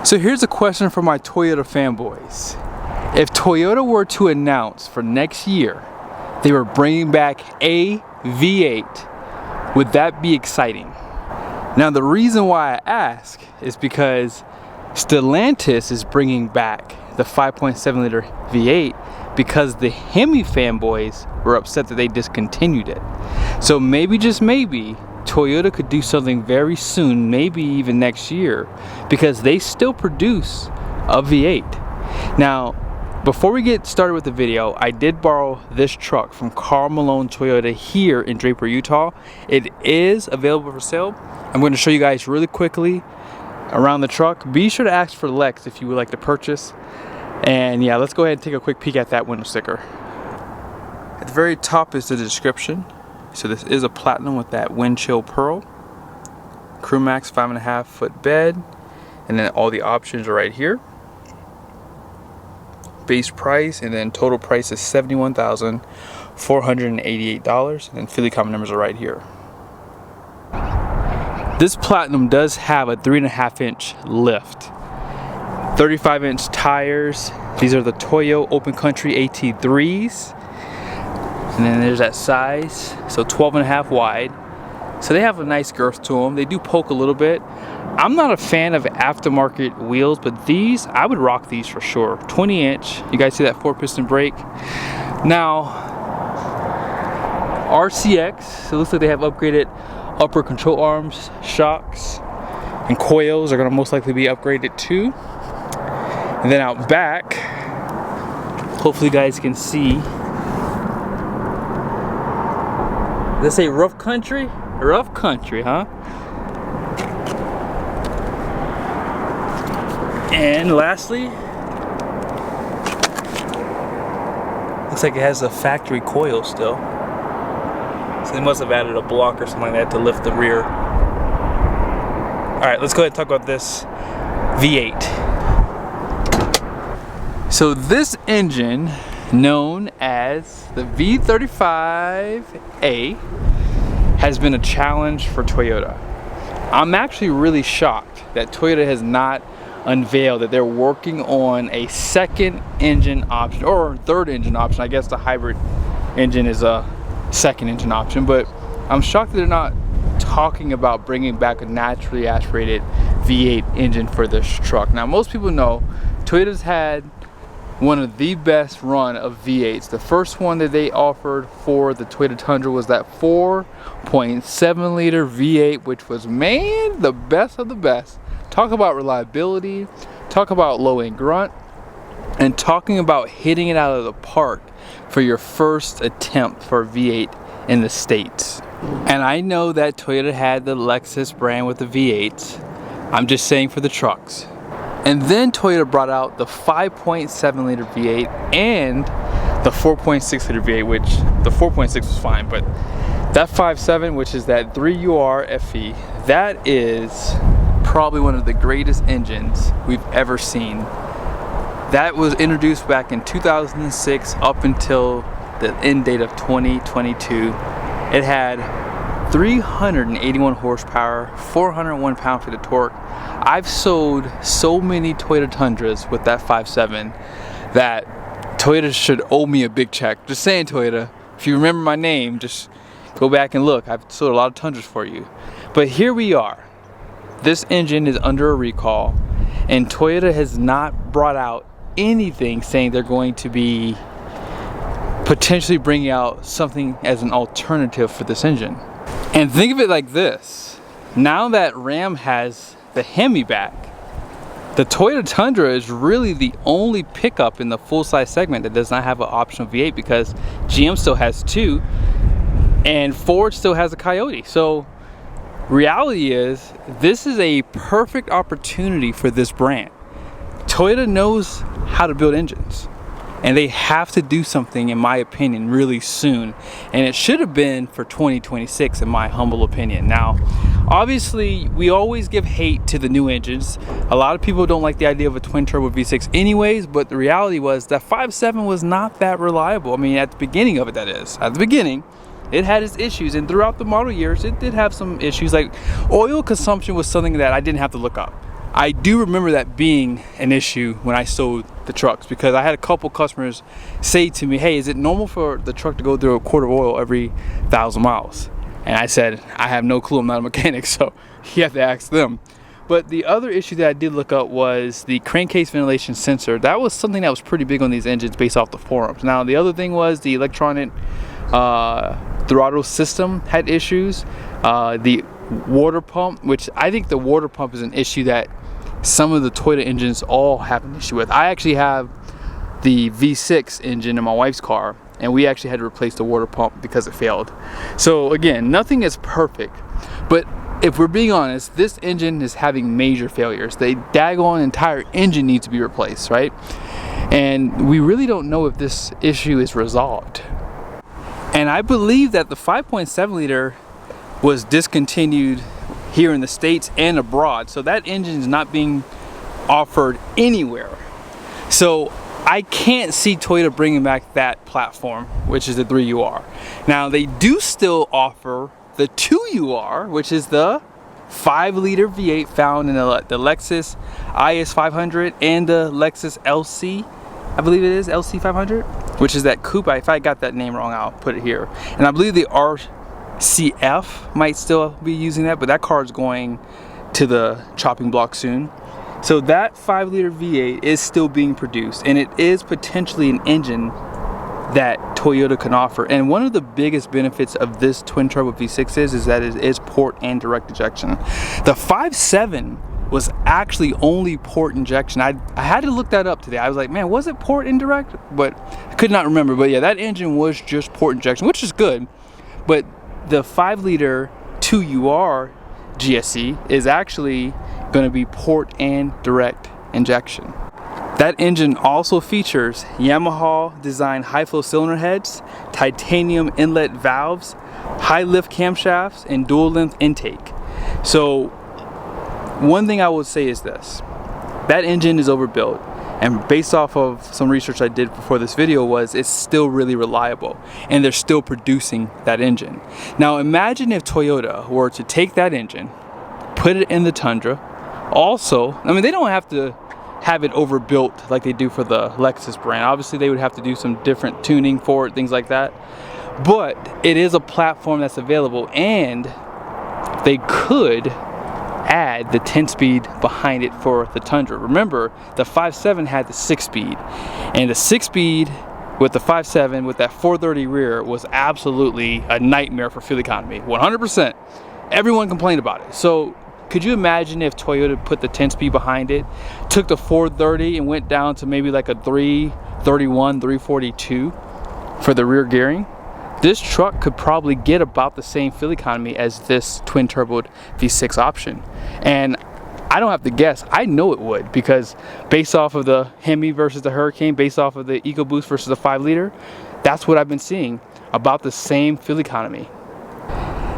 So here's a question for my Toyota fanboys. If Toyota were to announce for next year they were bringing back a V8, would that be exciting? Now the reason why I ask is because Stellantis is bringing back the 5.7 liter V8 because the Hemi fanboys were upset that they discontinued it. So maybe, just maybe, Toyota could do something very soon, maybe even next year, because they still produce a V8. Now, before we get started with the video, I did borrow this truck from Karl Malone Toyota here in Draper, Utah. It is available for sale. I'm going to show you guys really quickly around the truck. Be sure to ask for Lex if you would like to purchase. And yeah, let's go ahead and take a quick peek at that window sticker. At the very top is the description. So this is a Platinum with that wind chill pearl. Crew Max 5.5 foot bed. And then all the options are right here. Base price, and then total price is $71,488. And then Philly common numbers are right here. This Platinum does have a 3.5 inch lift. 35 inch tires. These are the Toyo Open Country AT3s. And then there's that size, so 12.5 wide. So they have a nice girth to them. They do poke a little bit. I'm not a fan of aftermarket wheels, but these, I would rock these for sure. 20 inch, you guys see that 4-piston brake. Now, RCX, it looks like they have upgraded upper control arms, shocks, and coils are gonna most likely be upgraded too. And then out back, hopefully you guys can see, let's say rough country? Rough country, huh? And lastly, looks like it has a factory coil still. So they must have added a block or something like that to lift the rear. Alright, let's go ahead and talk about this V8. So this engine, known as the V35A, has been a challenge for Toyota. I'm actually really shocked that Toyota has not unveiled that they're working on a second engine option, or third engine option. I guess the hybrid engine is a second engine option, but I'm shocked that they're not talking about bringing back a naturally aspirated V8 engine for this truck. Now, most people know Toyota's had one of the best run of V8s. The first one that they offered for the Toyota Tundra was that 4.7 liter V8, which was, man, the best of the best. Talk about reliability, talk about low end grunt, and talking about hitting it out of the park for your first attempt for V8 in the States. And I know that Toyota had the Lexus brand with the V8s. I'm just saying for the trucks. And then Toyota brought out the 5.7 liter V8 and the 4.6 liter V8, which the 4.6 was fine, but that 5.7, which is that 3UR FE, that is probably one of the greatest engines we've ever seen. That was introduced back in 2006 up until the end date of 2022. It had 381 horsepower, 401 pound-feet of torque. I've sold so many Toyota Tundras with that 5.7 that Toyota should owe me a big check. Just saying, Toyota, if you remember my name, just go back and look. I've sold a lot of Tundras for you. But here we are. This engine is under a recall, and Toyota has not brought out anything saying they're going to be potentially bringing out something as an alternative for this engine. And think of it like this. Now that Ram has the Hemi back, the Toyota Tundra is really the only pickup in the full-size segment that does not have an optional V8, because GM still has two and Ford still has a Coyote. So reality is, this is a perfect opportunity for this brand. Toyota knows how to build engines, and they have to do something, in my opinion, really soon. And it should have been for 2026, in my humble opinion. Now, obviously, we always give hate to the new engines. A lot of people don't like the idea of a twin-turbo V6 anyways, but the reality was that 5.7 was not that reliable. I mean, at the beginning of it, that is. At the beginning, it had its issues, and throughout the model years, it did have some issues. Like, oil consumption was something that I didn't have to look up. I do remember that being an issue when I sold the trucks, because I had a couple customers say to me, hey, is it normal for the truck to go through a quart of oil every 1,000 miles? And I said, I have no clue, I'm not a mechanic, so you have to ask them. But the other issue that I did look up was the crankcase ventilation sensor. That was something that was pretty big on these engines based off the forums. Now, the other thing was the electronic throttle system had issues. The water pump, which I think the water pump is an issue that some of the Toyota engines all have an issue with. I actually have the V6 engine in my wife's car, and we actually had to replace the water pump because it failed. So again, nothing is perfect, but if we're being honest, this engine is having major failures. The daggone entire engine needs to be replaced, right? And we really don't know if this issue is resolved. And I believe that the 5.7 liter was discontinued here in the States and abroad. So that engine is not being offered anywhere. So I can't see Toyota bringing back that platform, which is the 3UR. Now, they do still offer the 2UR, which is the 5-liter V8 found in the Lexus IS500 and the Lexus LC, I believe it is, LC500, which is that coupe. If I got that name wrong, I'll put it here. And I believe the RCF might still be using that, but that car is going to the chopping block soon. So that 5-liter V8 is still being produced, and it is potentially an engine that Toyota can offer. And one of the biggest benefits of this twin turbo V6 is that it is port and direct injection. The 5.7 was actually only port injection. I had to look that up today. I was like, man, was it port and direct? But I could not remember. But yeah, that engine was just port injection, which is good. But the 5-liter 2UR GSE is actually going to be port and direct injection. That engine also features Yamaha design high flow cylinder heads, titanium inlet valves, high lift camshafts, and dual length intake. So one thing I would say is this: that engine is overbuilt, and based off of some research I did before this video, was it's still really reliable, and they're still producing that engine. Now imagine if Toyota were to take that engine, put it in the Tundra. Also, I mean, they don't have to have it overbuilt like they do for the Lexus brand. Obviously they would have to do some different tuning for it, things like that, but it is a platform that's available, and they could add the 10-speed behind it for the Tundra. Remember, the 5.7 had the 6-speed, and the 6-speed with the 5.7 with that 430 rear was absolutely a nightmare for fuel economy. 100%. Everyone complained about it. So could you imagine if Toyota put the 10-speed behind it, took the 430 and went down to maybe like a 331, 342 for the rear gearing? This truck could probably get about the same fuel economy as this twin turboed V6 option. And I don't have to guess, I know it would, because based off of the Hemi versus the Hurricane, based off of the EcoBoost versus the 5-liter, that's what I've been seeing, about the same fuel economy.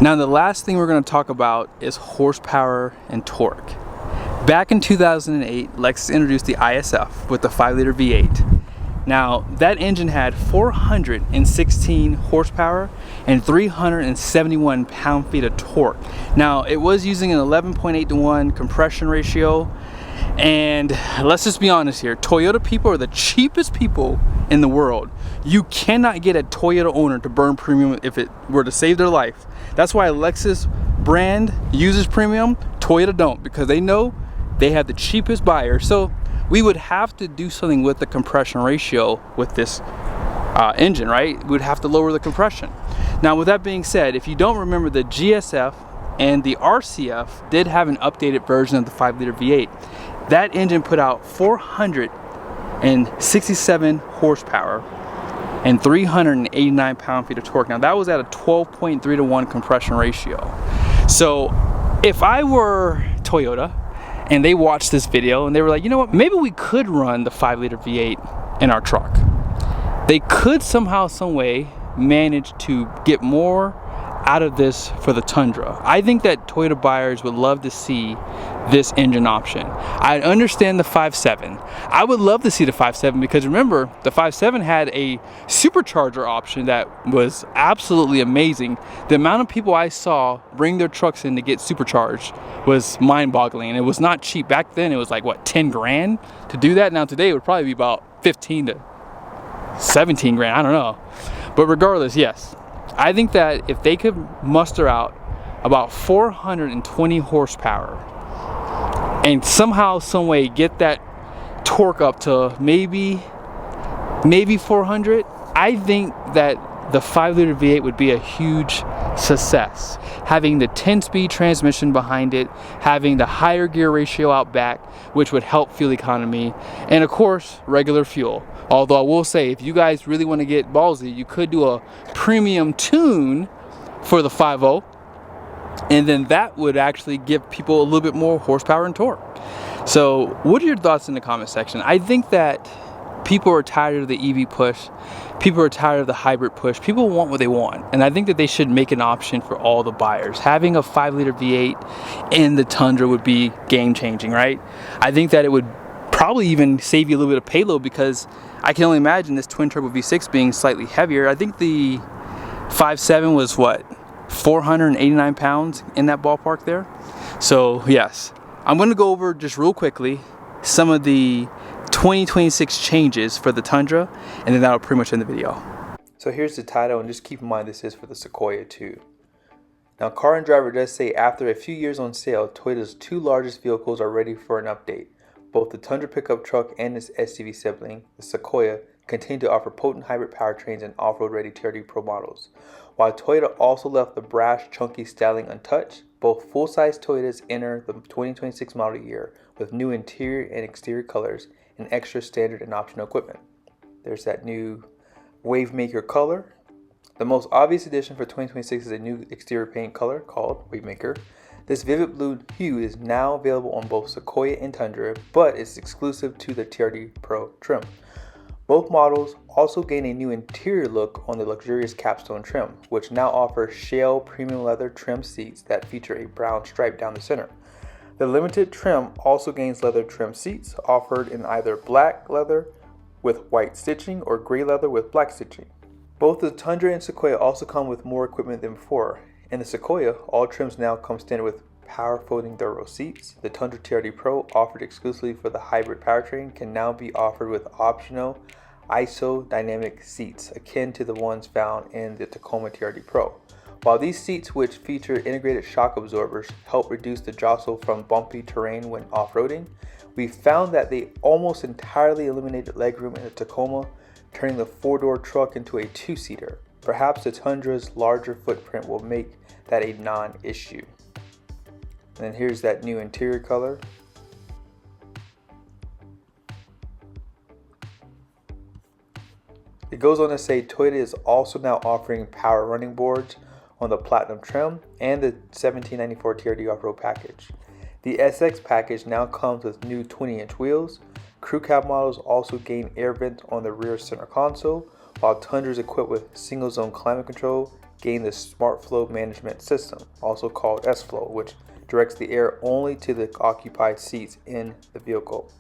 Now the last thing we're going to talk about is horsepower and torque. Back in 2008, Lexus introduced the ISF with the 5-liter V8. Now that engine had 416 horsepower and 371 pound-feet of torque. Now it was using an 11.8:1 compression ratio, and let's just be honest here, Toyota people are the cheapest people in the world. You cannot get a Toyota owner to burn premium if it were to save their life. That's why Lexus brand uses premium, Toyota don't, because they know they have the cheapest buyer. So we would have to do something with the compression ratio with this engine, right? We would have to lower the compression. Now with that being said, if you don't remember, the GSF and the RCF did have an updated version of the 5-liter V8. That engine put out 467 horsepower and 389 pound-feet of torque. Now that was at a 12.3:1 compression ratio. So if I were Toyota and they watched this video and they were like, you know what, maybe we could run the 5-liter V8 in our truck. They could somehow, some way manage to get more out of this for the Tundra. I think that Toyota buyers would love to see this engine option. I understand the 5.7. I would love to see the 5.7 because remember, the 5.7 had a supercharger option that was absolutely amazing. The amount of people I saw bring their trucks in to get supercharged was mind-boggling, and it was not cheap. Back then it was like, what, 10 grand to do that? Now today it would probably be about 15 to 17 grand, I don't know. But regardless, yes, I think that if they could muster out about 420 horsepower and somehow, some way get that torque up to maybe 400, I think that the 5-liter V8 would be a huge success. Having the 10-speed transmission behind it, having the higher gear ratio out back, which would help fuel economy, and of course, regular fuel. Although I will say, if you guys really want to get ballsy, you could do a premium tune for the 5.0, and then that would actually give people a little bit more horsepower and torque. So what are your thoughts in the comment section? I think that people are tired of the EV push. People are tired of the hybrid push. People want what they want. And I think that they should make an option for all the buyers. Having a 5-liter V8 in the Tundra would be game changing, right? I think that it would probably even save you a little bit of payload, because I can only imagine this twin turbo V6 being slightly heavier. I think the 5.7 was what, 489 pounds, in that ballpark there. So yes, I'm going to go over just real quickly some of the 2026 changes for the Tundra, and then that'll pretty much end the video. So here's the title, and just keep in mind this is for the Sequoia too. Now, Car and Driver does say after a few years on sale, Toyota's two largest vehicles are ready for an update. Both the Tundra pickup truck and its SUV sibling, the Sequoia, continue to offer potent hybrid powertrains and off-road ready TRD Pro models. While Toyota also left the brash, chunky styling untouched, both full-size Toyotas enter the 2026 model year with new interior and exterior colors and extra standard and optional equipment. There's that new Wavemaker color. The most obvious addition for 2026 is a new exterior paint color called Wavemaker. This vivid blue hue is now available on both Sequoia and Tundra, but it's exclusive to the TRD Pro trim. Both models also gain a new interior look on the luxurious capstone trim, which now offers shale premium leather trim seats that feature a brown stripe down the center. The limited trim also gains leather trim seats offered in either black leather with white stitching or gray leather with black stitching. Both the Tundra and Sequoia also come with more equipment than before. In the Sequoia, all trims now come standard with power folding third row seats. The Tundra TRD Pro, offered exclusively for the hybrid powertrain, can now be offered with optional ISO dynamic seats akin to the ones found in the Tacoma TRD Pro. While these seats, which feature integrated shock absorbers, help reduce the jostle from bumpy terrain when off-roading, we found that they almost entirely eliminated legroom in the Tacoma, turning the four-door truck into a two-seater. Perhaps the Tundra's larger footprint will make that a non-issue. And then here's that new interior color. It goes on to say Toyota is also now offering power running boards on the Platinum trim and the 1794 TRD off-road package. The SX package now comes with new 20-inch wheels. Crew cab models also gain air vents on the rear center console, while Tundras equipped with single zone climate control gain the Smart Flow Management System, also called S-Flow, which directs the air only to the occupied seats in the vehicle.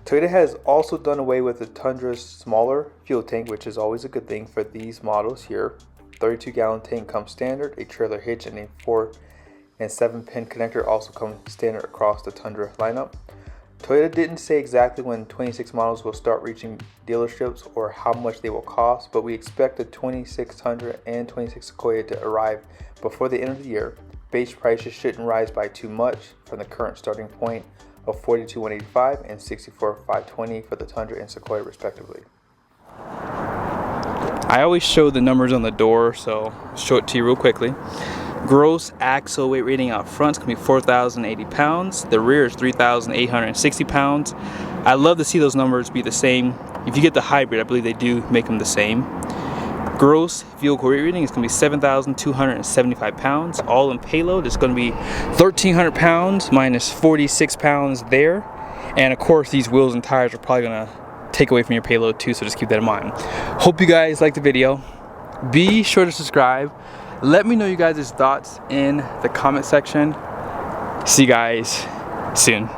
Toyota has also done away with the Tundra's smaller fuel tank, which is always a good thing for these models here. 32-gallon tank comes standard, a trailer hitch and a 4 and 7-pin connector also come standard across the Tundra lineup. Toyota didn't say exactly when 26 models will start reaching dealerships or how much they will cost, but we expect the 26 Tundra and 26 Sequoia to arrive before the end of the year. Base prices shouldn't rise by too much from the current starting point of $42,185 and $64,520 for the Tundra and Sequoia respectively. I always show the numbers on the door, so I'll show it to you real quickly. Gross axle weight rating out front is going to be 4,080 pounds. The rear is 3,860 pounds. I love to see those numbers be the same. If you get the hybrid, I believe they do make them the same. Gross vehicle weight rating is going to be 7,275 pounds. All in payload is going to be 1,300 pounds minus 46 pounds there. And of course, these wheels and tires are probably going to take away from your payload too, so just keep that in mind. Hope you guys liked the video. Be sure to subscribe. Let me know you guys' thoughts in the comment section. See you guys soon.